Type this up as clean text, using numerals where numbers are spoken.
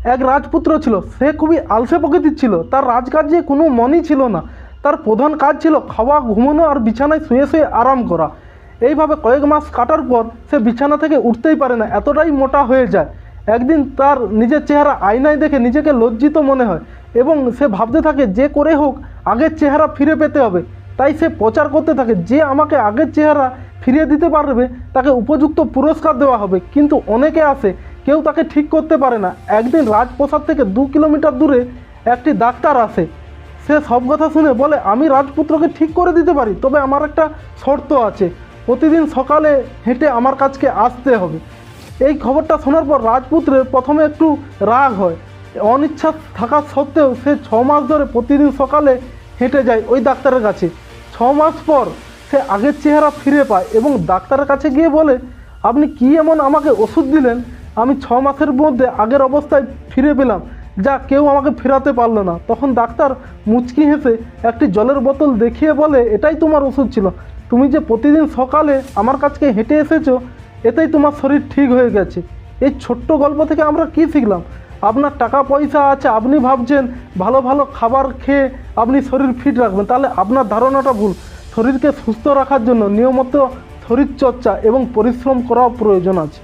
এক রাজপুত্র ছিল, সে খুবই আলসে প্রকৃতির ছিল। তার রাজকার্যে কোনো মনই ছিল না। তার প্রধান কাজ ছিল খাওয়া, ঘুমানো আর বিছানায় শুয়ে শুয়ে আরাম করা। এইভাবে কয়েক মাস কাটার পর সে বিছানা থেকে উঠতেই পারে না, এতটাই মোটা হয়ে যায়। একদিন তার নিজের চেহারা আয়নায় দেখে নিজেকে লজ্জিত মনে হয় এবং সে ভাবতে থাকে যে করে হোক আগের চেহারা ফিরে পেতে হবে। তাই সে প্রচার করতে থাকে যে আমাকে আগের চেহারা ফিরিয়ে দিতে পারবে তাকে উপযুক্ত পুরস্কার দেওয়া হবে। কিন্তু অনেকে আসে, কেউ তাকে ঠিক করতে পারে না। একদিন রাজপ্রাসাদ থেকে 2 কিলোমিটার দূরে একটি ডাক্তার আসে। সে সব কথা শুনে বলে, আমি রাজপুত্রকে ঠিক করে দিতে পারি, তবে আমার একটা শর্ত আছে, প্রতিদিন সকালে হেঁটে আমার কাছকে আসতে হবে। এই খবরটা শোনার পর রাজপুত্রের প্রথমে একটু রাগ হয়। অনিচ্ছা থাকা সত্ত্বেও সে 6 মাস ধরে প্রতিদিন সকালে হেঁটে যায় ওই ডাক্তারের কাছে। 6 মাস পর সে আগের চেহারা ফিরে পায় এবং ডাক্তারের কাছে গিয়ে বলে, আপনি কি এমন আমাকে ওষুধ দিলেন, আমি 6 মাসের মধ্যে আগের অবস্থায় ফিরে পেলাম, যা কেউ আমাকে ফেরাতে পারলো না। তখন ডাক্তার মুচকি হেসে একটি জলের বোতল দেখিয়ে বলে, এটাই তোমার ওষুধ ছিল। তুমি যে প্রতিদিন সকালে আমার কাছকে হেঁটে এসেছো, এতেই তোমার শরীর ঠিক হয়ে গেছে। এই ছোট্ট গল্প থেকে আমরা কি শিখলাম? আপনার টাকা পয়সা আছে, আপনি ভাবছেন ভালো ভালো খাবার খেয়ে আপনি শরীর ফিট রাখবেন, তাহলে আপনার ধারণাটা ভুল। শরীরকে সুস্থ রাখার জন্য নিয়মিত শরীরচর্চা এবং পরিশ্রম করাও প্রয়োজন আছে।